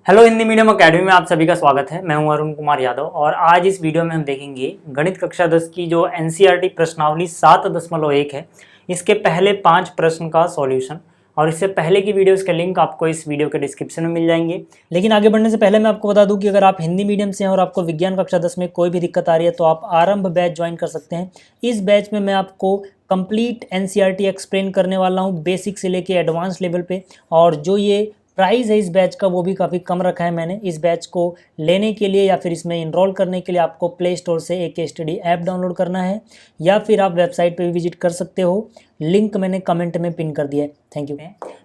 Hello Hindi medium academy में आप सभी का स्वागत है। मैं हूं अरुण कुमार यादव और आज इस वीडियो में हम देखेंगे गणित कक्षा 10 की जो एनसीईआरटी प्रश्नावली 7.1 है, इसके पहले 5 प्रश्न का सॉल्यूशन। और इससे पहले की वीडियोस के लिंक आपको इस वीडियो के डिस्क्रिप्शन में मिल जाएंगे। लेकिन आगे बढ़ने से पहले मैं आपको बता दूं कि अगर आप हिंदी मीडियम से हैं और आपको विज्ञान कक्षा 10 में कोई भी दिक्कत आ रही है तो आप आरंभ बैच ज्वाइन कर सकते हैं। इस बैच में मैं आपको कंप्लीट एनसीईआरटी एक्सप्लेन करने वाला हूँ, बेसिक से लेके एडवांस लेवल पे। और जो ये प्राइस है इस बैच का वो भी काफ़ी कम रखा है मैंने। इस बैच को लेने के लिए या फिर इसमें इनरोल करने के लिए आपको प्ले स्टोर से एक स्टडी ऐप डाउनलोड करना है या फिर आप वेबसाइट पे भी विजिट कर सकते हो। लिंक मैंने कमेंट में पिन कर दिया है। Thank you.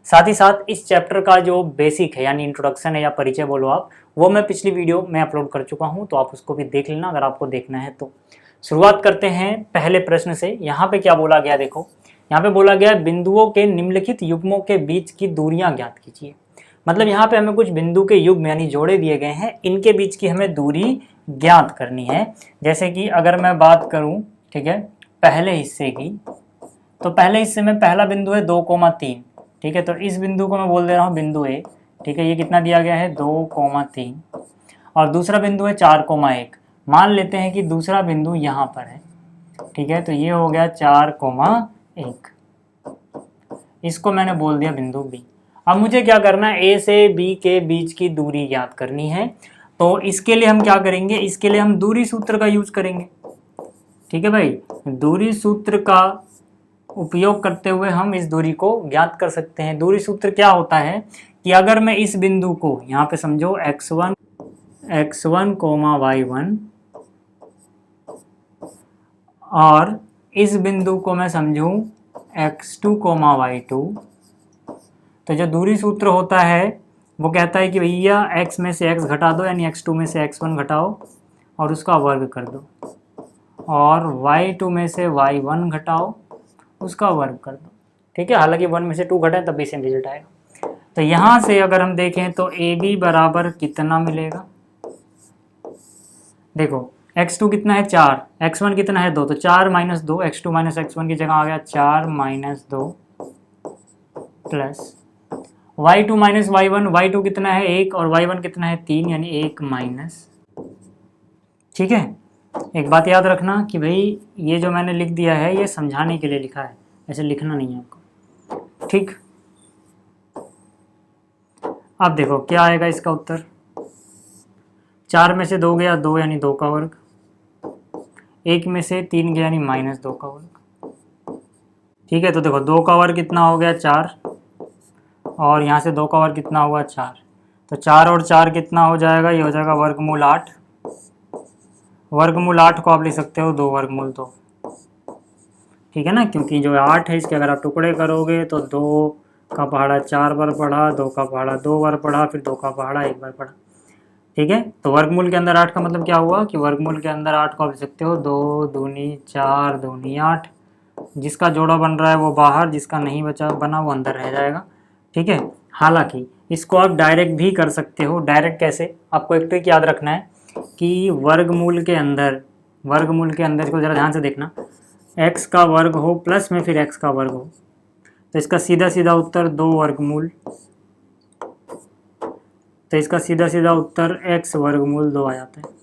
साथ ही साथ इस चैप्टर का जो बेसिक है यानी इंट्रोडक्शन है या परिचय बोलो आप, वो मैं पिछली वीडियो में अपलोड कर चुका हूँ, तो आप उसको भी देख लेना अगर आपको देखना है तो। शुरुआत करते हैं पहले प्रश्न से। यहाँ पे क्या बोला गया देखो, यहाँ पे बोला गया बिंदुओं के निम्नलिखित युग्मों के बीच की दूरियां ज्ञात कीजिए। मतलब यहाँ पे हमें कुछ बिंदु के युग्म यानी जोड़े दिए गए हैं, इनके बीच की हमें दूरी ज्ञात करनी है। जैसे कि अगर मैं बात करूं, ठीक है, पहले हिस्से की, तो पहले हिस्से में पहला बिंदु है 2,3, ठीक है, तो इस बिंदु को मैं बोल दे रहा हूँ बिंदु ए, ठीक है, ये कितना दिया गया है 2,3। और दूसरा बिंदु है 4,1। मान लेते हैं कि दूसरा बिंदु यहाँ पर है, ठीक है, तो ये हो गया 4,1, इसको मैंने बोल दिया बिंदु बी। अब मुझे क्या करना है, ए से बी के बीच की दूरी ज्ञात करनी है। तो इसके लिए हम क्या करेंगे, इसके लिए हम दूरी सूत्र का यूज करेंगे। ठीक है भाई, दूरी सूत्र का उपयोग करते हुए हम इस दूरी को ज्ञात कर सकते हैं। दूरी सूत्र क्या होता है कि अगर मैं इस बिंदु को यहाँ पे समझो x1, y1 और इस बिंदु को मैं समझूं x2, y2, तो जो दूरी सूत्र होता है वो कहता है कि भैया x में से x घटा दो, यानी x2 में से x1 घटाओ और उसका वर्ग कर दो, और y2 में से y1 घटाओ, उसका वर्ग कर दो। ठीक है, हालांकि 1 में से 2 घटाए तब भी सेम रिजल्ट आएगा। तो यहाँ से अगर हम देखें तो AB बराबर कितना मिलेगा, देखो x2 कितना है 4, x1 कितना है 2, तो 4 माइनस 2, x2 माइनस x1 की जगह आ गया 4 minus 2 plus y2 minus y1, y2 कितना है 1 और y1 कितना है 3, यानी 1 माइनस। ठीक है, एक बात याद रखना कि भाई ये जो मैंने लिख दिया है ये समझाने के लिए लिखा है, ऐसे लिखना नहीं है आपको। ठीक, अब देखो क्या आएगा इसका उत्तर। 4 में से 2 गया 2, यानी 2 का वर्ग, 1 में से 3 गया यानी माइनस 2 का वर्ग। ठीक है, तो देखो 2 का वर्ग कितना हो गया 4, और यहाँ से 2 का वर्ग कितना हुआ 4, तो 4 और 4 कितना हो जाएगा, ये हो जाएगा वर्गमूल 8। वर्गमूल 8 को आप लिख सकते हो 2 वर्गमूल 2। ठीक है ना, क्योंकि जो 8 है इसके अगर आप टुकड़े करोगे तो 2 का पहाड़ा 4 बार पढ़ा, 2 का पहाड़ा 2 बार पढ़ा, फिर 2 का पहाड़ा 1 बार पढ़ा। ठीक है, तो वर्गमूल के अंदर 8 का मतलब क्या हुआ कि वर्गमूल के अंदर 8 को आप लिख सकते हो 2 दूनी 4 दूनी 8। जिसका जोड़ा बन रहा है वो बाहर, जिसका नहीं बचा बना वो अंदर रह जाएगा। ठीक है, हालांकि इसको आप डायरेक्ट भी कर सकते हो। डायरेक्ट कैसे, आपको एक ट्रिक याद रखना है कि वर्गमूल के अंदर इसको ज़रा ध्यान से देखना, x का वर्ग हो प्लस में फिर x का वर्ग हो, तो इसका सीधा सीधा उत्तर 2 वर्गमूल, तो इसका सीधा सीधा उत्तर x वर्गमूल 2 आ जाता है।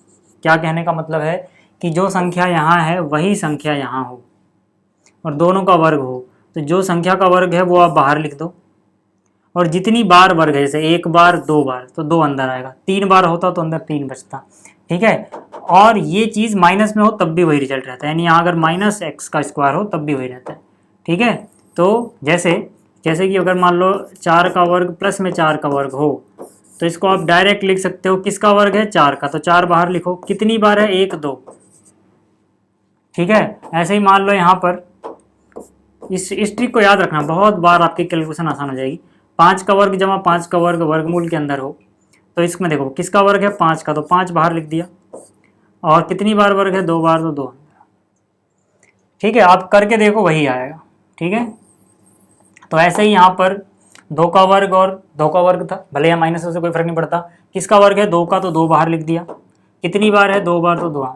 क्या कहने का मतलब है कि जो संख्या यहाँ है वही संख्या यहाँ हो और दोनों का वर्ग हो, तो जो संख्या का वर्ग है वो आप बाहर लिख दो, और जितनी बार वर्ग है, जैसे 1 बार 2 बार तो 2 अंदर आएगा, 3 बार होता तो अंदर 3 बचता। ठीक है, और ये चीज़ माइनस में हो तब भी वही रिजल्ट रहता है, यानी यहाँ अगर माइनस x का स्क्वायर हो तब भी वही रहता है। ठीक है, तो जैसे कि अगर मान लो 4 का वर्ग प्लस में 4 का वर्ग हो, तो इसको आप डायरेक्ट लिख सकते हो किसका वर्ग है 4 का, तो 4 बाहर लिखो, कितनी बार है 1 2। ठीक है, ऐसे ही मान लो यहाँ पर इस ट्रिक को याद रखना, बहुत बार आपकी कैलकुलेशन आसान हो जाएगी। 5 का वर्ग जमा 5 का वर्ग वर्गमूल के अंदर हो, तो इसमें देखो किसका वर्ग है 5 का, तो 5 बाहर लिख दिया, और कितनी बार वर्ग है 2 बार, तो 2 अंदर। ठीक है, आप करके देखो वही आएगा। ठीक है, तो ऐसे ही यहाँ पर 2 का वर्ग और 2 का वर्ग था, भले या माइनस से कोई फर्क नहीं पड़ता, किसका वर्ग है 2 का, तो 2 बाहर लिख दिया, कितनी बार है 2 बार, तो 2।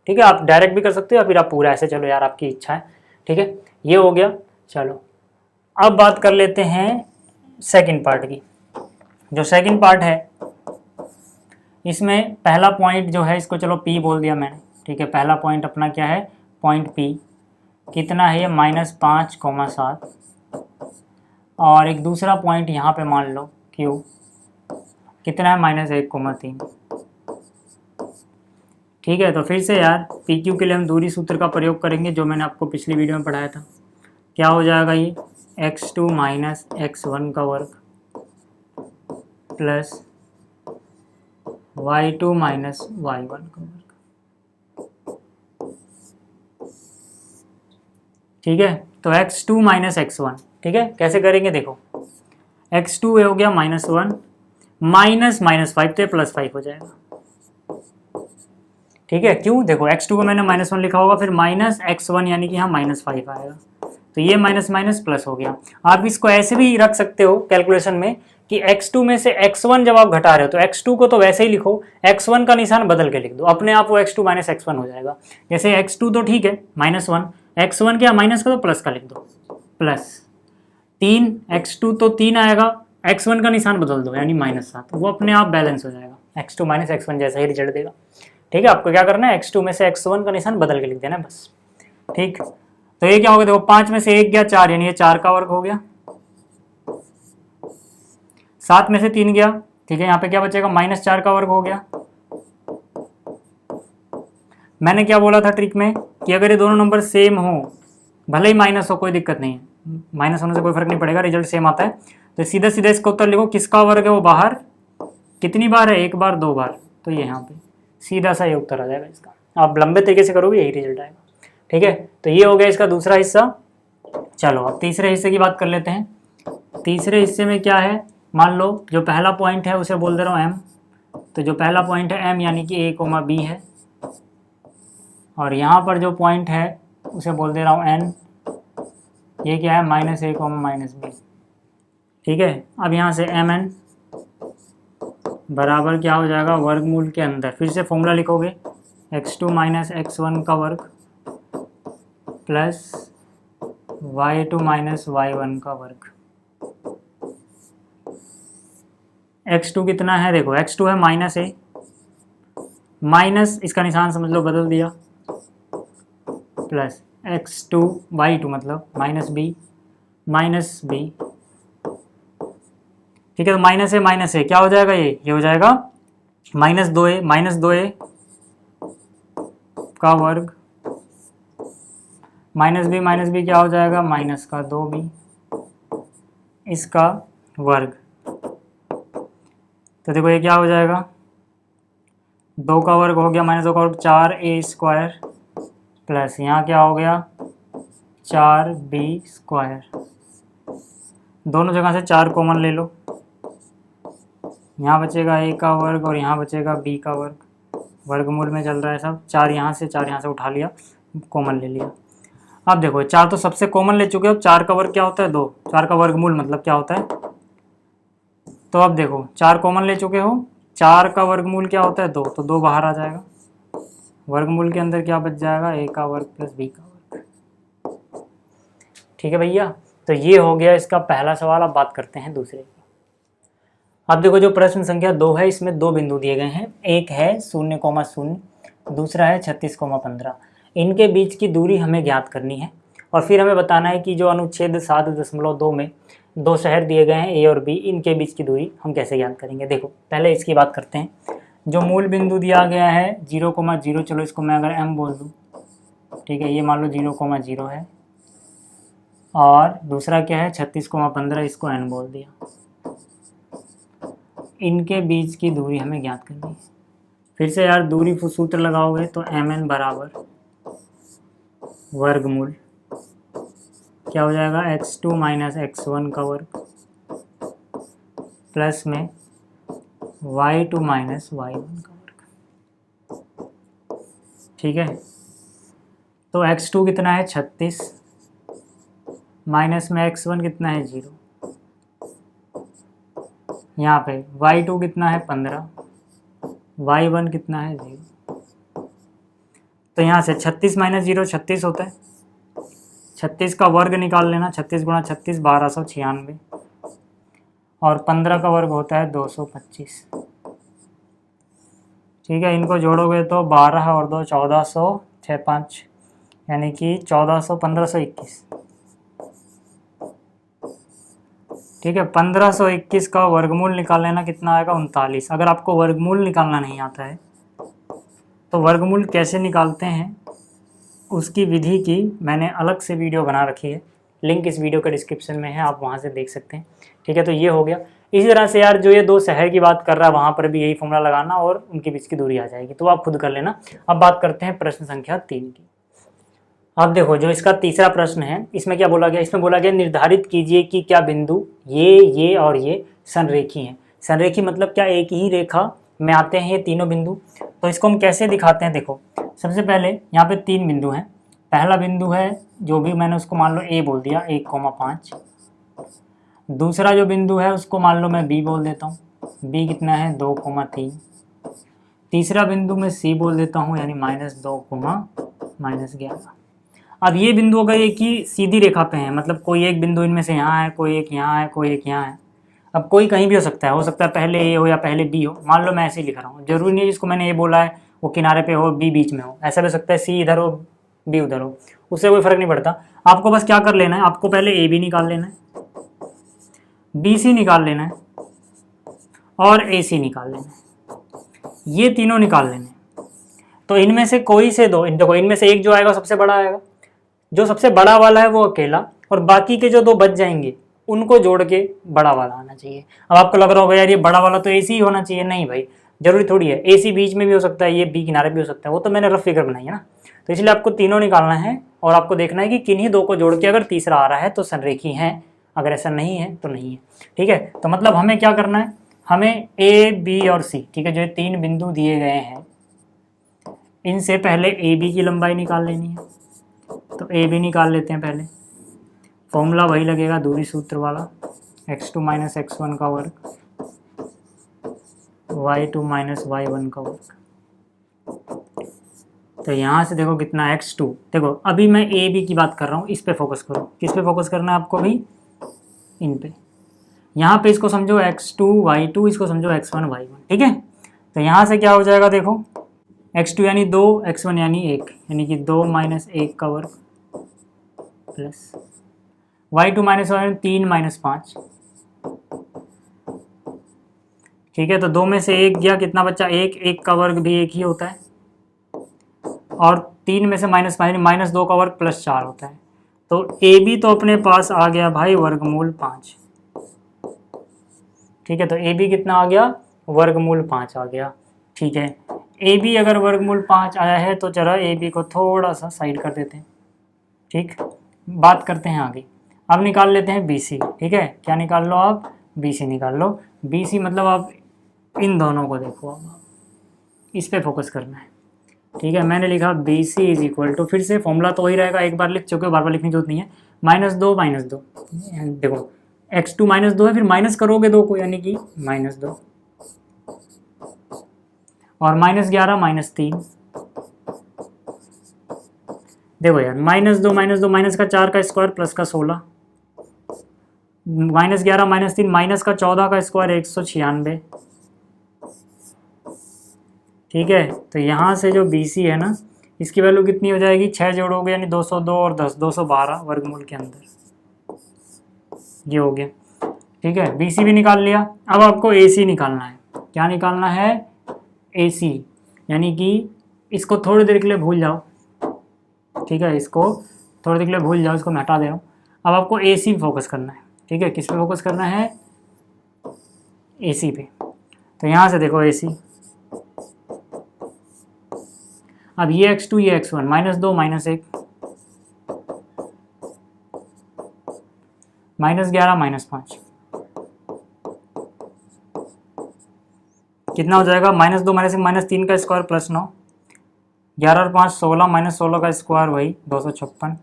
ठीक है, आप डायरेक्ट भी कर सकते हो या फिर आप पूरा ऐसे, चलो यार आपकी इच्छा है। ठीक है, ये हो गया। चलो अब बात कर लेते हैं सेकंड पार्ट की। जो सेकंड पार्ट है इसमें पहला पॉइंट जो है इसको चलो P बोल दिया मैंने, ठीक है। पहला पॉइंट अपना क्या है, पॉइंट P कितना है ये -5,7, और एक दूसरा पॉइंट यहाँ पे मान लो Q कितना है -1,3। ठीक है, तो फिर से यार PQ के लिए हम दूरी सूत्र का प्रयोग करेंगे जो मैंने आपको पिछली वीडियो में पढ़ाया था। क्या हो जाएगा ये x2 - x1 का वर्ग प्लस y2 - y1 का वर्ग। ठीक है, तो x2 - x1, ठीक है, कैसे करेंगे देखो, x2 हो गया -1 -5 तो +5 हो जाएगा। ठीक है, क्यों, देखो x2 को मैंने -1 लिखा होगा, फिर -x1 यानी कि यहाँ -5 आएगा, तो ये माइनस माइनस प्लस हो गया। आप इसको ऐसे भी रख सकते हो कैलकुलेशन में कि x2 में से x1 जब आप घटा रहे हो तो x2 को तो वैसे ही लिखो, x1 का निशान बदल के लिख दो, अपने आप वो x2 - x1 हो जाएगा। जैसे x2 तो ठीक है -1, x1 क्या माइनस का तो प्लस का लिख दो, प्लस 3, x2 तो 3 आएगा, x1 का निशान बदल दो यानी -7, वो अपने आप बैलेंस हो जाएगा, x2 - x1 जैसा ही रिजल्ट देगा। ठीक है, आपको क्या करना है, x2 में से x1 का निशान बदल के लिख देना बस। ठीक, तो ये क्या हो गया, देखो 5 में से 1 गया 4, यानी ये 4 का वर्ग हो गया, 7 में से 3 गया, ठीक है, यहाँ पे क्या बचेगा -4 का वर्ग हो गया। मैंने क्या बोला था ट्रिक में कि अगर ये दोनों नंबर सेम हो, भले ही माइनस हो कोई दिक्कत नहीं है, माइनस होने से कोई फर्क नहीं पड़ेगा, रिजल्ट सेम आता है। तो सीधा सीधा इसका उत्तर लिखो, किसका वर्ग है वो बाहर, कितनी बार है, 1 बार 2 बार, तो ये यहाँ पे सीधा सा ये उत्तर आ जाएगा इसका। आप लंबे तरीके से करोगे यही रिजल्ट आएगा। ठीक है, तो ये हो गया इसका दूसरा हिस्सा। चलो अब तीसरे हिस्से की बात कर लेते हैं। तीसरे हिस्से में क्या है, मान लो जो पहला पॉइंट है उसे बोल दे रहा हूँ m, तो जो पहला पॉइंट है m यानी कि a, b है, और यहाँ पर जो पॉइंट है उसे बोल दे रहा हूँ n, ये क्या है -a, -b। ठीक है, अब यहाँ से mn बराबर क्या हो जाएगा, वर्गमूल के अंदर फिर से फॉर्मूला लिखोगे, x2 - x1 का वर्ग प्लस y2 - y1 का वर्ग। x2 कितना है, देखो x2 है -a, माइनस इसका निशान समझ लो बदल दिया, प्लस x2 y2 मतलब -b, ठीक है, तो -a क्या हो जाएगा, ये हो जाएगा -2a का वर्ग, -b क्या हो जाएगा, -2b इसका वर्ग। तो देखो ये क्या हो जाएगा, 2 का वर्ग हो गया -2 का वर्ग 4a² प्लस यहाँ क्या हो गया 4b², दोनों जगह से 4 कॉमन ले लो, यहाँ बचेगा a का वर्ग और यहाँ बचेगा b का वर्ग, वर्गमूल में चल रहा है सब, 4 यहाँ से उठा लिया, कॉमन ले लिया। अब देखो 4 तो सबसे कॉमन ले चुके हो, अब 4 का वर्ग क्या होता है 2, 4 का वर्गमूल मतलब क्या होता है, तो अब देखो 4 कॉमन ले चुके हो, 4 का वर्गमूल क्या होता है 2, तो 2 बाहर आ जाएगा, वर्गमूल के अंदर क्या बच जाएगा, a का वर्ग प्लस b का वर्ग। ठीक है भैया, तो ये हो गया इसका पहला सवाल। अब बात करते हैं दूसरे की। अब देखो जो प्रश्न संख्या 2 है इसमें 2 बिंदु दिए गए हैं, एक है 0,0, दूसरा है 36,15। इनके बीच की दूरी हमें ज्ञात करनी है और फिर हमें बताना है कि जो अनुच्छेद 7.2 में 2 शहर दिए गए हैं A और B, इनके बीच की दूरी हम कैसे ज्ञात करेंगे। देखो पहले इसकी बात करते हैं। जो मूल बिंदु दिया गया है 0,0, चलो इसको मैं अगर M बोल दूँ, ठीक है, ये मान लो 0,0 है, और दूसरा क्या है 36,15, इसको N बोल दिया। इनके बीच की दूरी हमें ज्ञात करनी है। फिर से यार दूरी सूत्र लगाओगे तो mn बराबर वर्गमूल क्या हो जाएगा, x2 - x1 का वर्ग प्लस में y2 - y1 का वर्ग। ठीक है, तो x2 कितना है 36, माइनस में x1 कितना है 0, यहाँ पे y2 कितना है 15, y1 कितना है 0। तो यहाँ से 36 - 0 36 होता है, 36 का वर्ग निकाल लेना, 36 × 36 1296, और 15 का वर्ग होता है 225। ठीक है, इनको जोड़ोगे तो 12 और 2 1400, 6 5 यानी कि 1400, 1521। ठीक है, 1521 का वर्गमूल निकाल लेना, कितना आएगा 39। अगर आपको वर्गमूल निकालना नहीं आता है तो वर्गमूल कैसे निकालते हैं उसकी विधि की मैंने अलग से वीडियो बना रखी है, लिंक इस वीडियो के डिस्क्रिप्शन में है, आप वहाँ से देख सकते हैं। ठीक है, तो ये हो गया। इसी तरह से यार जो ये दो शहर की बात कर रहा है वहाँ पर भी यही फॉर्मूला लगाना और उनके बीच की दूरी आ जाएगी, तो आप खुद कर लेना। अब बात करते हैं प्रश्न संख्या 3 की। अब देखो जो इसका तीसरा प्रश्न है इसमें क्या बोला गया, इसमें बोला गया निर्धारित कीजिए कि क्या बिंदु ये और ये संरेखी हैं। संरेखी मतलब क्या, एक ही रेखा में आते हैं ये तीनों बिंदु। तो इसको हम कैसे दिखाते हैं, देखो सबसे पहले यहाँ पे 3 बिंदु हैं। पहला बिंदु है जो भी मैंने उसको मान लो ए बोल दिया 1,5। दूसरा जो बिंदु है उसको मान लो मैं बी बोल देता हूँ, बी कितना है 2,3। तीसरा बिंदु मैं सी बोल देता हूँ यानी -2,-11। अब ये बिंदु अगर एक ही सीधी रेखा पे हैं, मतलब कोई एक बिंदु इनमें से यहाँ है, कोई एक यहाँ है, कोई एक यहाँ है। अब कोई कहीं भी हो सकता है पहले ए हो या पहले बी हो। मान लो मैं ऐसे ही लिख रहा हूँ, जरूरी नहीं है जिसको मैंने ए बोला है वो किनारे पे हो, बी बीच में हो, ऐसा भी हो सकता है सी इधर हो बी उधर हो, उससे कोई फर्क नहीं पड़ता। आपको बस क्या कर लेना है, आपको पहले ए बी निकाल लेना है, बी सी निकाल लेना है और ए सी निकाल लेना है, ये तीनों निकाल लेने हैं। तो इनमें से कोई से दो, देखो इनमें से एक जो आएगा सबसे बड़ा आएगा, जो सबसे बड़ा वाला है वो अकेला, और बाकी के जो दो बच जाएंगे उनको जोड़ के बड़ा वाला आना चाहिए। अब आपको लग रहा होगा यार ये बड़ा वाला तो एसी ही होना चाहिए, नहीं भाई जरूरी थोड़ी है, एसी बीच में भी हो सकता है, ये बी किनारे भी हो सकता है, वो तो मैंने रफ फिगर बनाई है ना। तो इसलिए आपको तीनों निकालना है और आपको देखना है कि किन्हीं दो को जोड़ के अगर तीसरा आ रहा है तो संरेखी है, अगर ऐसा नहीं है तो नहीं है। ठीक है, तो मतलब हमें क्या करना है, हमें ए बी और सी, ठीक है, जो 3 बिंदु दिए गए हैं इनसे पहले ए बी की लंबाई निकाल लेनी है। तो ए बी निकाल लेते हैं पहले, फॉर्मूला वही लगेगा दूरी सूत्र वाला, x2 - x1 का वर्ग y2 - y1 का वर्ग। तो यहाँ से देखो कितना x2, देखो अभी मैं ए बी की बात कर रहा हूँ, इस पे फोकस करो, किस पे फोकस करना है आपको भी, इन पे। यहाँ पे इसको समझो x2 y2, इसको समझो x1 y1। ठीक है, तो यहाँ से क्या हो जाएगा, देखो x2 यानी 2, x1 यानी 1, यानी कि 2 - 1 का वर्ग प्लस y2 - y1 3 - 5। ठीक है, तो 2 में से 1 गया, कितना बच्चा 1, 1 का वर्ग भी 1 ही होता है, और 3 में से -2 का वर्ग +4 होता है। तो ए बी तो अपने पास आ गया भाई वर्गमूल 5। ठीक है, तो ए बी कितना आ गया, वर्गमूल 5 आ गया। ठीक है, ए बी अगर वर्गमूल 5 आया है तो चलो ए बी को थोड़ा सा साइड कर देते हैं। ठीक, बात करते हैं आगे। अब निकाल लेते हैं बी सी। ठीक है, क्या निकाल लो आप, बी सी निकाल लो। बी सी मतलब आप इन दोनों को देखो, अब इस पे फोकस करना है। ठीक है, मैंने लिखा B C is equal to, फिर से फॉर्मूला तो वही रहेगा, एक बार लिख चुके हो, बार बार लिखने की जरूरत नहीं है। -2 देखो x2 -2 है, फिर माइनस करोगे 2 को यानी कि -2, और -11 -3। देखो यार -2 माइनस का 4 का स्क्वायर प्लस का 16, -11 -3 माइनस का 14 का स्क्वायर 196। ठीक है, तो यहाँ से जो बी सी है ना, इसकी वैल्यू कितनी हो जाएगी, 6 जोड़ोगे यानी 202 और 10 212 वर्गमूल के अंदर, ये हो गया। ठीक है, बी सी भी निकाल लिया। अब आपको ए सी निकालना है। क्या निकालना है, ए सी, यानी कि इसको थोड़ी देर के लिए भूल जाओ। ठीक है, इसको थोड़ी देर के लिए भूल जाओ, इसको मैं हटा दे रहा हूँ। अब आपको ए सी फोकस करना है। ठीक है, किस पे फोकस करना है, ए सी पे। तो यहाँ से देखो ए सी, अब ये x2 ये x1, -2 -1 -11 -5 कितना हो जाएगा, -2 -1 -3 का स्क्वायर +9, 11 और 5 16, -16 का स्क्वायर वही 256।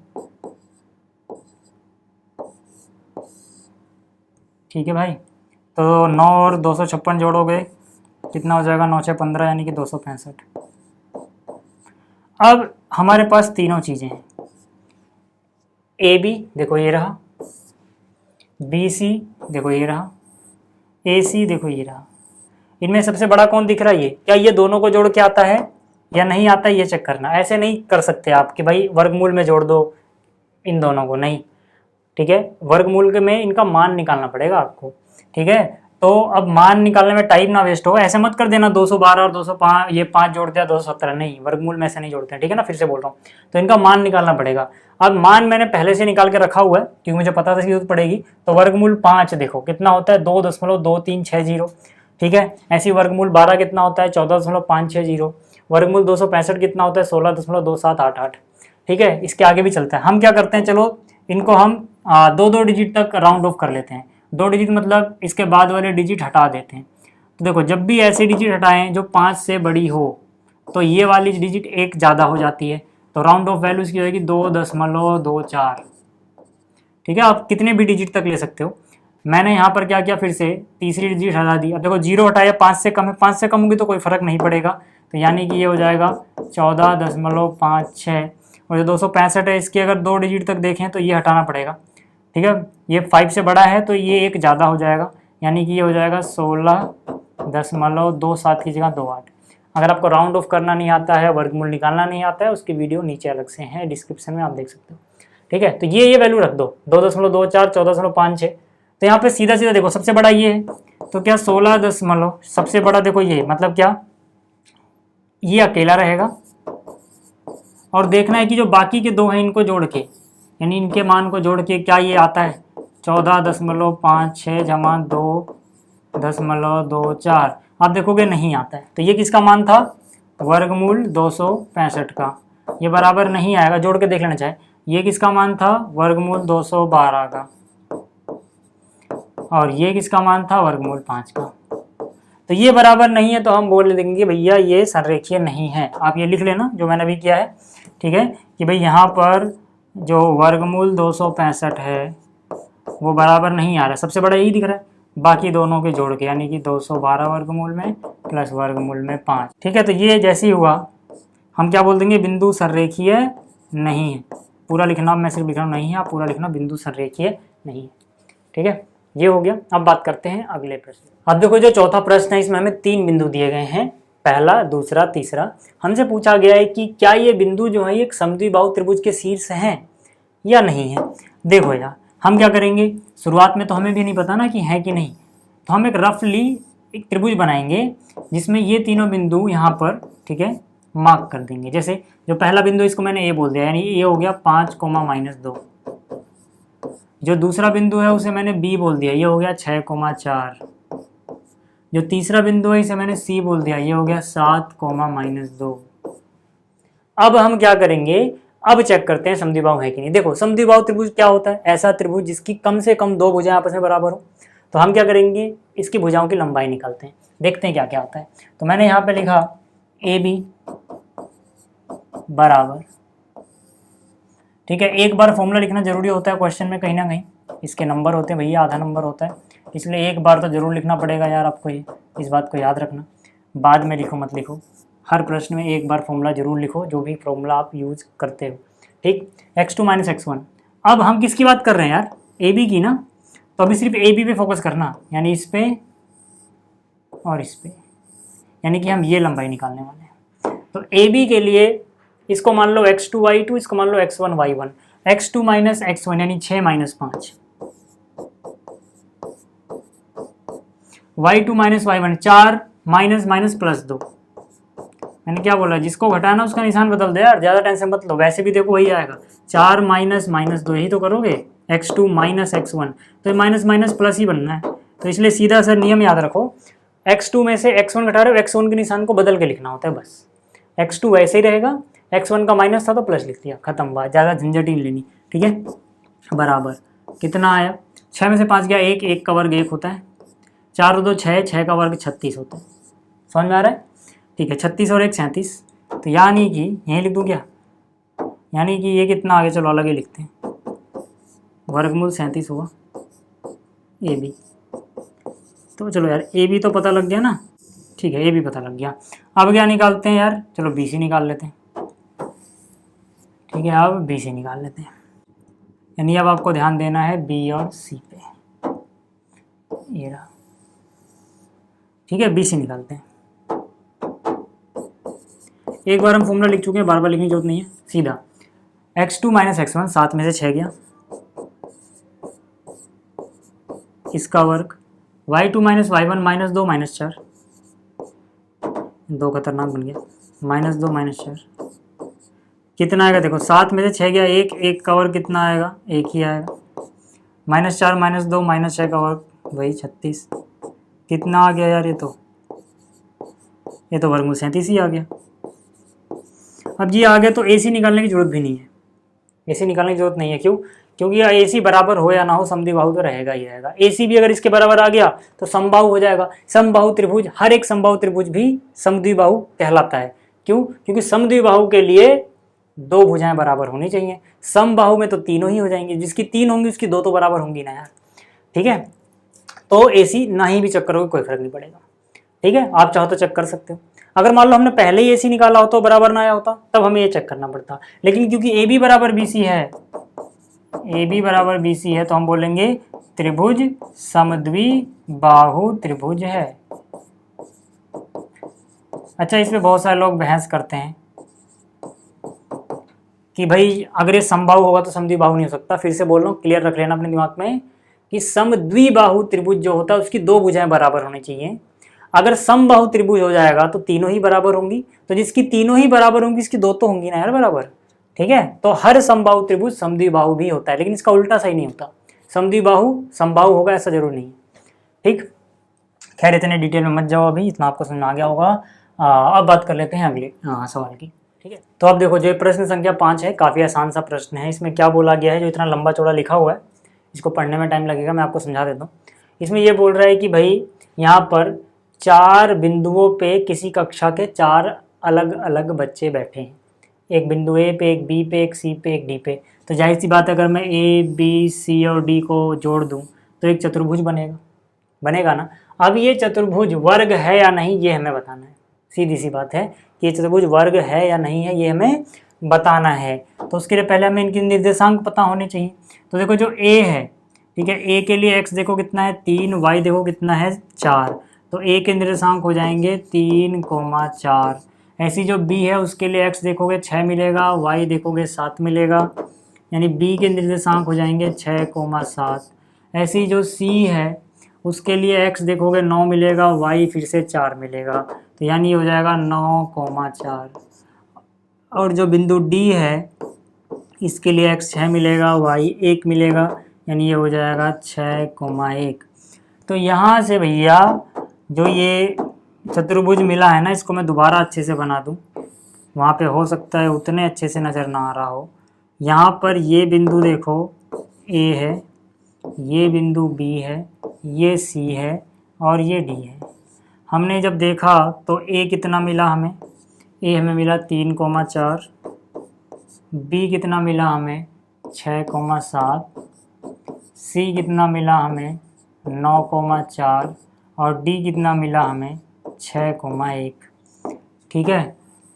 ठीक है भाई, तो 9 और 256 जोड़ोगे कितना हो जाएगा, 9 6 15 यानी कि 265। अब हमारे पास तीनों चीज़ें हैं, ए बी देखो ये रहा, बी सी देखो ये रहा, ए सी देखो ये रहा। इनमें सबसे बड़ा कौन दिख रहा है? ये क्या ये दोनों को जोड़ के आता है या नहीं आता है, ये चेक करना। ऐसे नहीं कर सकते आप कि भाई वर्गमूल में जोड़ दो इन दोनों को, नहीं, ठीक है। वर्गमूल के में इनका मान निकालना पड़ेगा आपको, ठीक है। तो अब मान निकालने में टाइम ना वेस्ट हो, ऐसे मत कर देना 212 और 205 ये 5 जोड़ दिया 217, नहीं, वर्गमूल में ऐसे नहीं जोड़ते हैं, ठीक है ना। फिर से बोल रहा हूँ, तो इनका मान निकालना पड़ेगा। अब मान मैंने पहले से निकाल के रखा हुआ है क्योंकि मुझे पता था इसकी जरूरत पड़ेगी। तो वर्गमूल 5 देखो कितना होता है, 2.2360, ठीक है। ऐसी वर्गमूल 12 कितना होता है, 14.560। वर्गमूल 265 कितना होता है, 16.2788, ठीक है। इसके आगे भी चलता है। हम क्या करते हैं, चलो इनको हम 2 डिजिट तक राउंड ऑफ कर लेते हैं। 2 डिजिट मतलब इसके बाद वाले डिजिट हटा देते हैं। तो देखो जब भी ऐसे डिजिट हटाएं जो 5 से बड़ी हो तो ये वाली डिजिट एक ज़्यादा हो जाती है, तो राउंड ऑफ वैल्यू इसकी होगी 2.24, ठीक है। आप कितने भी डिजिट तक ले सकते हो। मैंने यहाँ पर क्या किया, फिर से तीसरी डिजिट हटा दी। अब देखो 0 हटाया, 5 से कम है, 5 से कम होगी तो कोई फर्क नहीं पड़ेगा, तो यानी कि ये हो जाएगा 14.56। और जो 265 है इसके अगर 2 डिजिट तक देखें तो ये हटाना पड़ेगा, ठीक है। ये 5 से बड़ा है तो ये एक ज़्यादा हो जाएगा, यानी कि ये हो जाएगा 16.27 की जगह 28। अगर आपको राउंड ऑफ करना नहीं आता है, वर्गमूल निकालना नहीं आता है, उसकी वीडियो नीचे अलग से है डिस्क्रिप्शन में, आप देख सकते हो, ठीक है। तो ये वैल्यू रख दो 2.24, 14.56। तो यहाँ पे सीधा सीधा देखो सबसे बड़ा ये है, तो क्या 16 सबसे बड़ा देखो ये, मतलब क्या ये अकेला रहेगा। और देखना है कि जो बाकी के 2 हैं इनको जोड़ के, यानी इनके मान को जोड़ के क्या ये आता है 14.56 जमा 2.24। आप देखोगे नहीं आता है, तो ये किसका मान था, वर्गमूल 265 का। ये बराबर नहीं आएगा, जोड़ के देख लेना चाहे। ये किसका मान था, वर्गमूल 212 का। और ये किसका मान था, वर्गमूल 5 का। तो ये बराबर नहीं है तो हम बोल देंगे भैया ये संरेखीय नहीं है। आप ये लिख लेना जो मैंने अभी किया है, ठीक है, कि भाई यहाँ पर जो वर्गमूल 265 है वो बराबर नहीं आ रहा है, सबसे बड़ा यही दिख रहा है, बाकी दोनों के जोड़ के, यानी कि 212 वर्गमूल में प्लस वर्गमूल में 5, ठीक है। तो ये जैसे ही हुआ हम क्या बोल देंगे, बिंदु संरेखीय नहीं है। पूरा लिखना, मैं सिर्फ लिख रहा हूँ नहीं है, आप पूरा लिखना बिंदु संरेखीय नहीं है, ठीक है। ये हो गया। अब बात करते हैं अगले प्रश्न। अब देखो जो चौथा प्रश्न है इसमें हमें 3 बिंदु दिए गए हैं, पहला, दूसरा, तीसरा। हमसे पूछा गया है कि क्या ये बिंदु जो है एक समद्विबाहु त्रिभुज के शीर्ष हैं या नहीं है। देखो यार हम क्या करेंगे, शुरुआत में तो हमें भी नहीं पता ना कि है कि नहीं, तो हम एक रफली एक त्रिभुज बनाएंगे जिसमें ये तीनों बिंदु यहाँ पर, ठीक है, मार्क कर देंगे। जैसे जो पहला बिंदु इसको मैंने ए बोल दिया, यानी ये हो गया 5, -2। जो दूसरा बिंदु है उसे मैंने बी बोल दिया, ये हो गया 6, 4। जो तीसरा बिंदु है इसे मैंने सी बोल दिया, ये हो गया 7, -2। अब हम क्या करेंगे, अब चेक करते हैं समद्विबाहु है कि नहीं। देखो समद्विबाहु त्रिभुज क्या होता है, ऐसा त्रिभुज जिसकी कम से कम 2 भुजाएं आपस में बराबर हो। तो हम क्या करेंगे, इसकी भुजाओं की लंबाई निकालते हैं, देखते हैं क्या क्या आता है। तो मैंने यहाँ पे लिखा ए बी बराबर, ठीक है। एक बार फॉर्मूला लिखना जरूरी होता है क्वेश्चन में, कहीं ना कहीं इसके नंबर होते हैं भैया, आधा नंबर होता है, इसलिए एक बार तो जरूर लिखना पड़ेगा यार आपको, ये इस बात को याद रखना। बाद में लिखो मत लिखो, हर प्रश्न में एक बार फॉर्मूला जरूर लिखो, जो भी फॉर्मूला आप यूज करते हो, ठीक। x2 - x1। अब हम किसकी बात कर रहे हैं यार, ए बी की ना, तो अभी सिर्फ ए बी पे फोकस करना, यानी इस पे और इस पे, यानी कि हम ये लंबाई निकालने वाले हैं। तो ए बी के लिए इसको मान लो x2 y2, इसको मान लो x1 y1। x2 - x1 यानी 6 - 5, y2 - y1 4 -+2। मैंने क्या बोला, जिसको घटाना उसका निशान बदल दे यार, ज़्यादा टेंशन मत लो, वैसे भी देखो वही आएगा 4 -2, यही तो करोगे, x2 - x1, तो माइनस माइनस प्लस ही बनना है। तो इसलिए सीधा सा नियम याद रखो, x2 में से x1 घटा रहे हो, x1 के निशान को बदल के लिखना होता है बस। x2 वैसे ही रहेगा, x1 का माइनस था तो प्लस लिख दिया, खत्म बात, ज़्यादा झंझट ही नहीं लेनी, ठीक है। बराबर कितना आया, 6 में से 5 गया 1, 1 का वर्ग 1 होता है, 4 और 2 6, 6 का वर्ग 36 होता है। समझ में आ रहा है, ठीक है। 36 और 1 37, तो यानी कि यहीं लिख दूँ क्या, यानी कि ये कितना आगे, चलो अलग ही लिखते हैं, वर्गमूल 37 हुआ ए बी। तो चलो यार ए बी तो पता लग गया ना, ठीक है, ए बी पता लग गया। अब क्या निकालते हैं यार, चलो बी सी निकाल लेते हैं, ठीक है। अब बी सी निकाल लेते हैं, यानी अब आपको ध्यान देना है बी और सी पे, ये रहा। ठीक है, BC निकालते हैं। एक बार हम फॉर्मूला लिख चुके हैं, बार बार लिखने की जरूरत नहीं है, सीधा x2 माइनस x1, 7 में से 6 गया, इसका वर्ग, y2 minus y1 minus 2 minus 4, 2 खतरनाक बन गया, माइनस 2 माइनस 4, कितना आएगा देखो, 7 में से 6 गया, एक का वर्ग कितना आएगा, एक ही आएगा, माइनस 4 माइनस 2 माइनस 6 का वर्ग वही 36, कितना आ गया यार, ये तो वर्गमूल 37 ही आ गया। अब ये आ गया तो AC निकालने की जरूरत भी नहीं है, AC निकालने की जरूरत नहीं है, क्यों? क्योंकि AC बराबर हो या ना हो समद्विबाहु तो रहेगा ही रहेगा। AC भी अगर इसके बराबर आ गया तो समबाहु हो जाएगा। समबाहु त्रिभुज, हर एक समबाहु त्रिभुज भी समद्विबाहु कहलाता है। क्यों? क्योंकि समद्विबाहु के लिए 2 भुजाएं बराबर होनी चाहिए, समबाहु में तो तीनों ही हो जाएंगी, जिसकी 3 होंगी उसकी 2 तो बराबर होंगी ना यार। ठीक है, तो AC नहीं भी चेक करोगे कोई फर्क नहीं पड़ेगा। ठीक है, आप चाहो तो चेक कर सकते हो। अगर मान लो हमने पहले ही AC निकाला होता, बराबर ना आया होता, तब हमें ये चेक करना पड़ता। लेकिन क्योंकि AB बराबर BC है, AB बराबर BC है, तो हम बोलेंगे त्रिभुज समद्विबाहु त्रिभुज है। अच्छा, इसमें बहुत सारे लोग बहस करते हैं कि भाई अगर ये समबाहु होगा तो समद्विबाहु नहीं हो सकता। फिर से बोल रहा हूँ, क्लियर रख लेना अपने दिमाग में कि समद्विबाहु त्रिभुज जो होता है उसकी 2 भुजाएं बराबर होनी चाहिए। अगर समबाहु त्रिभुज हो जाएगा तो तीनों ही बराबर होंगी, तो जिसकी तीनों ही बराबर होंगी इसकी 2 तो होंगी ना यार बराबर। ठीक है, तो हर समबाहु त्रिभुज समद्विबाहु भी होता है, लेकिन इसका उल्टा सही नहीं होता, समद्विबाहु समबाहु होगा ऐसा जरूर नहीं है। ठीक, खैर इतने डिटेल में मत जाओ, अभी इतना आपको समझ में आ गया होगा। अब बात कर लेते हैं अगले सवाल की। ठीक है, तो अब देखो, जो प्रश्न संख्या 5 है, काफ़ी आसान सा प्रश्न है। इसमें क्या बोला गया है, जो इतना लंबा चौड़ा लिखा हुआ है इसको पढ़ने में टाइम लगेगा, मैं आपको समझा देता हूँ। इसमें ये बोल रहा है कि भाई यहाँ पर 4 बिंदुओं पे किसी कक्षा के 4 अलग अलग बच्चे बैठे हैं, एक बिंदु A पे, एक B पे, एक C पे, एक D पे। तो जाहिर सी बात है, अगर मैं A, B, C और D को जोड़ दूँ तो एक चतुर्भुज बनेगा ना। अब ये चतुर्भुज वर्ग है या नहीं ये हमें बताना है, सीधी सी बात है कि ये चतुर्भुज वर्ग है या नहीं है ये हमें बताना है। तो उसके लिए पहले हमें इनकी निर्देशांक पता होने चाहिए। तो देखो, जो A है, ठीक है, A के लिए x देखो कितना है 3, y देखो कितना है 4, तो A के निर्देशांक हो जाएंगे 3, 4। ऐसी जो B है उसके लिए x देखोगे 6 मिलेगा, y देखोगे 7 मिलेगा, यानी B के निर्देशांक हो जाएंगे 6, 7। ऐसी जो C है उसके लिए x देखोगे 9 मिलेगा, y फिर से 4 मिलेगा, तो यानी हो जाएगा 9, 4। और जो बिंदु D है इसके लिए x 6 मिलेगा, y 1 मिलेगा, यानी ये हो जाएगा 6, 1। तो यहाँ से भैया जो ये चतुर्भुज मिला है ना, इसको मैं दोबारा अच्छे से बना दूँ, वहाँ पे हो सकता है उतने अच्छे से नज़र ना आ रहा हो। यहाँ पर ये बिंदु देखो A है, ये बिंदु B है, ये C है और ये D है। हमने जब देखा तो A कितना मिला हमें, A हमें मिला 3, 4, B कितना मिला हमें 6, 7, C कितना मिला हमें 9, 4 और D कितना मिला हमें 6, 1। ठीक है,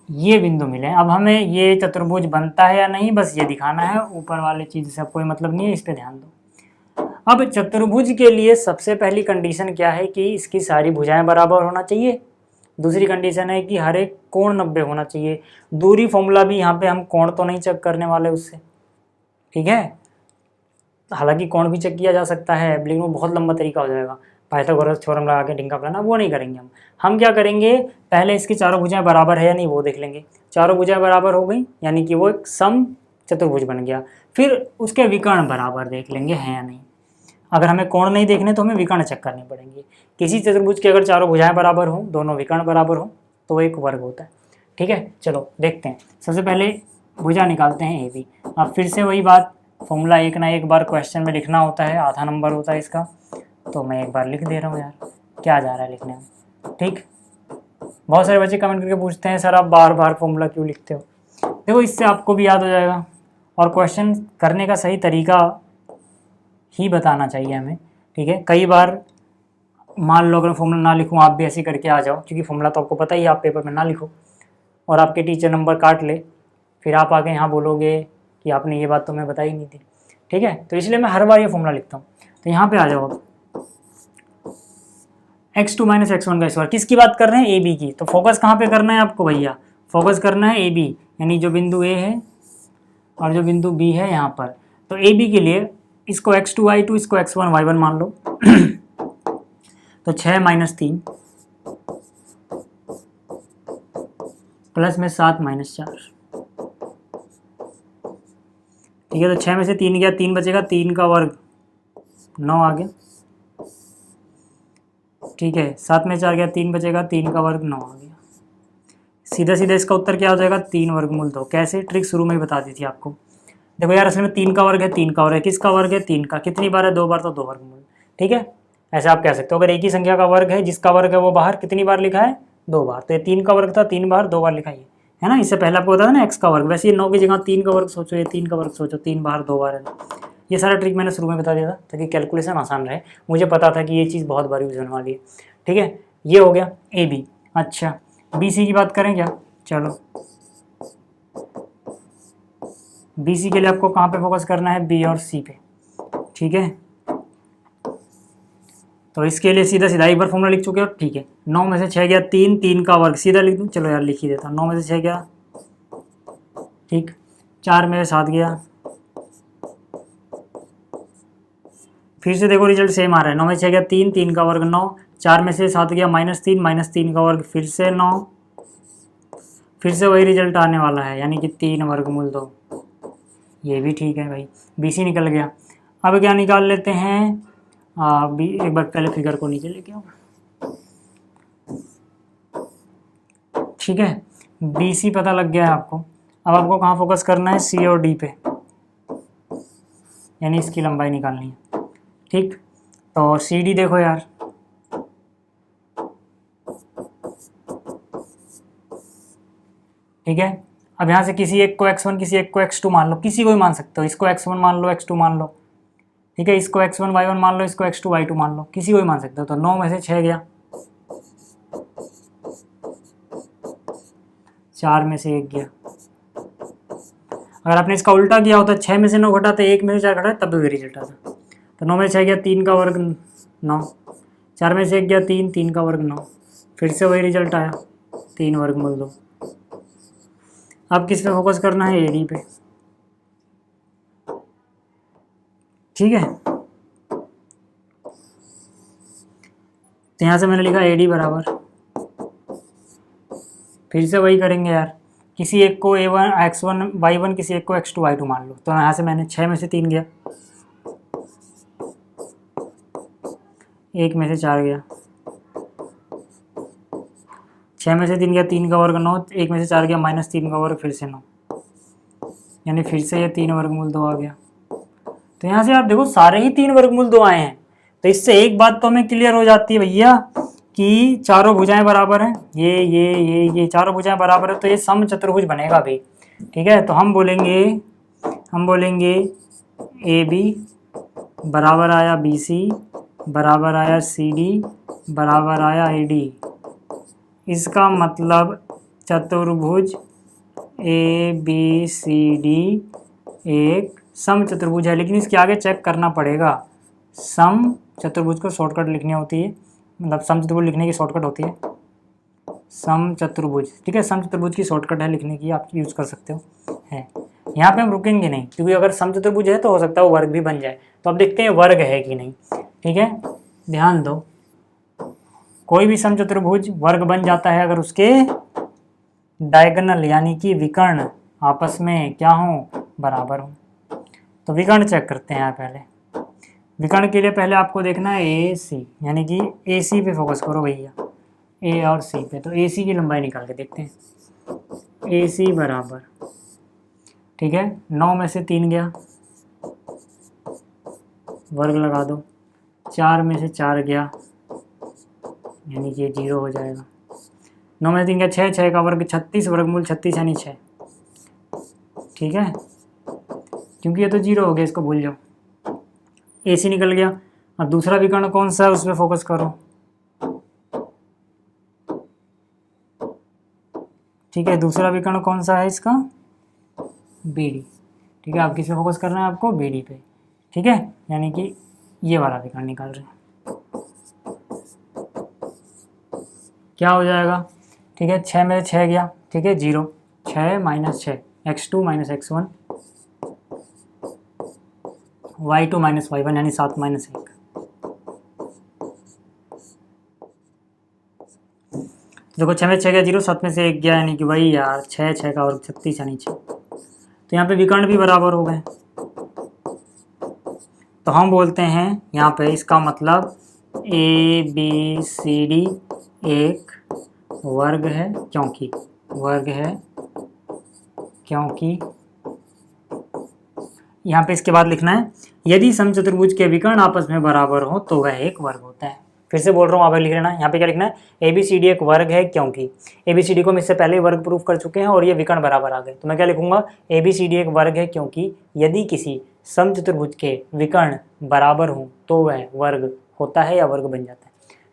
ये बिंदु मिले। अब हमें ये चतुर्भुज बनता है या नहीं बस ये दिखाना है, ऊपर वाले चीज़ से कोई मतलब नहीं है, इस पे ध्यान दो। अब चतुर्भुज के लिए सबसे पहली कंडीशन क्या है कि इसकी सारी भुजाएं बराबर होना चाहिए। दूसरी कंडीशन है कि हर एक कोण 90 होना चाहिए। दूरी फॉर्मूला भी यहाँ पे हम कोण तो नहीं चेक करने वाले उससे, ठीक है, हालांकि कोण भी चेक किया जा सकता है लेकिन वो बहुत लंबा तरीका हो जाएगा, पाइथागोरस थ्योरम लगा के ढिंका फलाना, वो नहीं करेंगे हम क्या करेंगे, पहले इसकी चारों भुजाएं बराबर है या नहीं वो देख लेंगे। चारों भुजाएं बराबर हो गई यानी कि वो एक सम चतुर्भुज बन गया। फिर उसके विकर्ण बराबर देख लेंगे हैं या नहीं। अगर हमें कोण नहीं देखने तो हमें विकर्ण चेक करने पड़ेंगे। किसी चतुर्भुज की अगर चारों भुजाएं बराबर हों, दोनों विकर्ण बराबर हों, तो वो एक वर्ग होता है। ठीक है, चलो देखते हैं। सबसे पहले भुजा निकालते हैं AB। अब फिर से वही बात, फॉर्मूला एक ना एक बार क्वेश्चन में लिखना होता है, आधा नंबर होता है इसका, तो मैं एक बार लिख दे रहा हूँ यार, क्या जा रहा है लिखने में। ठीक, बहुत सारे बच्चे कमेंट करके पूछते हैं सर आप बार बार फॉर्मूला क्यों लिखते हो। देखो, इससे आपको भी याद हो जाएगा और क्वेश्चन करने का सही तरीका ही बताना चाहिए हमें। ठीक है, कई बार मान लो अगर फॉर्मूला ना लिखूँ, आप भी ऐसे करके आ जाओ, क्योंकि फॉर्मूला तो आपको पता ही है, आप पेपर में ना लिखो और आपके टीचर नंबर काट ले, फिर आप आके यहाँ बोलोगे कि आपने ये बात तो मैं बताई नहीं थी। ठीक है, तो इसलिए मैं हर बार ये फॉर्मूला लिखता हूँ। तो यहाँ पे आ जाओ, x2 माइनस x1 का स्क्वायर। किसकी बात कर रहे हैं? ए बी की। तो फोकस कहाँ पे करना है आपको भैया? फोकस करना है ए बी, यानी जो बिंदु ए है और जो बिंदु बी है यहाँ पर। तो ए बी के लिए इसको x2 y2, इसको x1 y1 मान लो। तो 6 माइनस 3 प्लस में 7 माइनस 4। ठीक है, तो 6 में से 3 गया, 3 बचेगा, 3 का वर्ग 9 आ गया। ठीक है, 7 में 4 गया, 3 बचेगा, 3 का वर्ग 9 आ गया। सीधा सीधा इसका उत्तर क्या हो जाएगा? 3 वर्गमूल 2। कैसे? ट्रिक शुरू में ही बता दी थी आपको। देखो यार, असल में 3 का वर्ग है, 3 का वर्ग है, किसका वर्ग है? 3 का। कितनी बार है? 2 बार, तो 2 वर्गमूल। ठीक है, ऐसे आप कह सकते हो। अगर एक ही संख्या का वर्ग है, जिसका वर्ग है वो बाहर कितनी बार लिखा है? 2 बार। तो ये 3 का वर्ग था, 3 बार, 2 बार लिखा है ना। इससे पहले आपको बताया ना x का वर्ग। वैसे ये 9 की जगह 3 का वर्ग सोचो, ये 3 का वर्ग सोचो, 3 बार 2 बार है। ये सारा ट्रिक मैंने शुरू में बता दिया था ताकि कैलकुलेशन आसान रहे। मुझे पता था कि ये चीज़ बहुत बार यूज होने वाली है। ठीक है, ये हो गया ए बी। अच्छा, बी सी की बात करें क्या? चलो, बी सी के लिए आपको कहाँ पे फोकस करना है? बी और सी पे। ठीक है, तो इसके लिए सीधा सीधा एक बार फॉर्मूला लिख चुके हो। ठीक है, 9 में से 6 गया 3, 3 का वर्ग सीधा लिख दूँ। चलो यार, लिख ही देता हूँ। 9 में से 6 गया, ठीक, 4 में से 7 गया। फिर से देखो रिजल्ट सेम आ रहा है। 9 में से 6 गया 3, 3 का वर्ग 9, 4 में से 7 गया -3, -3 का वर्ग फिर से 9। फिर से वही रिजल्ट आने वाला है, यानी कि 3 वर्गमूल 2। ये भी ठीक है भाई, बी सी निकल गया। अब क्या निकाल लेते हैं? एक बार पहले फिगर को नीचे लेके आओ। ठीक है, बी सी पता लग गया है आपको। अब आपको कहाँ फोकस करना है? सी और डी पे, यानी इसकी लंबाई निकालनी है। ठीक, तो सी डी देखो यार, ठीक है। अब यहाँ से किसी एक को x1, किसी एक को x2 मान लो, किसी को भी मान सकते हो। इसको x1 मान लो, x2 मान लो। ठीक है, इसको x1 y1 मान लो, इसको x2 y2 मान लो, किसी को भी मान सकते हो। तो 9 में से 6 गया, 4 में से 1 गया। अगर आपने इसका उल्टा किया होता, 6 में से 9 घटाते, 1 में से 4 घटाते, तब भी रिजल्ट आता। तो 9 में से 6 गया, 3 का वर्ग 9, 4 में से 1 गया 3, 3 का वर्ग 9। फिर से वही रिजल्ट आया, 3 वर्गमूल 2। अब किस पे फोकस करना है? एडी पे। ठीक है, तो यहाँ से मैंने लिखा एडी बराबर, फिर से वही करेंगे यार, किसी एक को a1 x1 y1, किसी एक को x2 y2 मान लो। तो यहाँ से मैंने 6 में से 3 गया, 1 में से 4 गया, 6 में से 3 गया, 3 का वर्ग 9, 1 में से 4 गया, -3 का वर्ग फिर से 9, यानी फिर से ये 3 वर्गमूल 2 आ गया। तो यहाँ से आप देखो सारे ही 3 वर्गमूल 2 आए हैं। तो इससे एक बात तो हमें क्लियर हो जाती है भैया कि चारों भुजाएं बराबर हैं। ये चारों भुजाएं बराबर है, तो ये समचतुर्भुज बनेगा भाई। ठीक है, तो हम बोलेंगे ए बी बराबर आया बी सी बराबर आया सी डी बराबर आया ए डी। इसका मतलब चतुर्भुज ए बी सी डी एक सम चतुर्भुज है। लेकिन इसके आगे चेक करना पड़ेगा, सम चतुर्भुज को शॉर्टकट लिखनी होती है, मतलब सम चतुर्भुज लिखने की शॉर्टकट होती है सम चतुर्भुज। ठीक है, सम चतुर्भुज की शॉर्टकट है लिखने की, आप यूज़ कर सकते हो। है यहाँ पे हम रुकेंगे नहीं, क्योंकि अगर सम चतुर्भुज है तो हो सकता है वो वर्ग भी बन जाए। तो अब देखते हैं वर्ग है कि नहीं। ठीक है, ध्यान दो, कोई भी सम चतुर्भुज वर्ग बन जाता है अगर उसके डायगोनल यानी कि विकर्ण आपस में क्या हो? बराबर हो। तो विकर्ण चेक करते हैं यहाँ पहले। विकर्ण के लिए पहले आपको देखना है ए सी, यानी कि ए सी पे फोकस करो भैया, ए और सी पे। तो ए सी की लंबाई निकाल के देखते हैं। ए सी बराबर, ठीक है, 9 में से 3 गया, वर्ग लगा दो, 4 में से 4 गया, यानी कि 0 हो जाएगा। 9 में से 3 गया 6, 6 का वर्ग 36, वर्गमूल 36 यानी 6। ठीक है, क्योंकि ये तो 0 हो गया, इसको भूल जाओ। ए सी निकल गया। अब दूसरा विकर्ण कौन सा है, उस पर फोकस करो। ठीक है, दूसरा विकर्ण कौन सा है इसका? बी डी। ठीक है, आप किस पे फोकस करना है आपको? बी डी पे। ठीक है, यानी कि ये वाला विकर्ण निकाल रहे हैं। क्या हो जाएगा, ठीक है, 6 में 6 गया, ठीक है, 0, 6 minus 6 x2 minus x1 y2 minus y1 यानी 7 माइनस 1। देखो 6 में 6 गया 0, 7 में से 1 गया यानी कि वही यार 6, 6 का वर्ग 36 यानी 6। तो यहाँ पे विकर्ण भी बराबर हो गए। तो हम बोलते हैं यहाँ पे इसका मतलब ABCD एक वर्ग है, क्योंकि यहाँ पे इसके बाद लिखना है यदि समचतुर्भुज के विकर्ण आपस में बराबर हो तो वह एक वर्ग होता है। फिर से बोल रहा हूँ, आप लिख लेना। यहाँ पे क्या लिखना है, ABCD एक वर्ग है क्योंकि ABCD को हम इससे पहले वर्ग प्रूफ कर चुके हैं और ये विकर्ण बराबर आ गए। तो मैं क्या लिखूंगा, ABCD एक वर्ग है क्योंकि यदि किसी समचतुर्भुज के विकर्ण बराबर हों तो वह वर्ग होता है या वर्ग बन जाता है।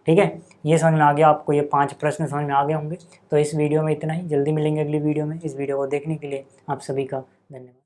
ठीक है, ये समझ में आ गया आपको, ये 5 प्रश्न समझ में आ गए होंगे। तो इस वीडियो में इतना ही, जल्दी मिलेंगे अगली वीडियो में। इस वीडियो को देखने के लिए आप सभी का धन्यवाद।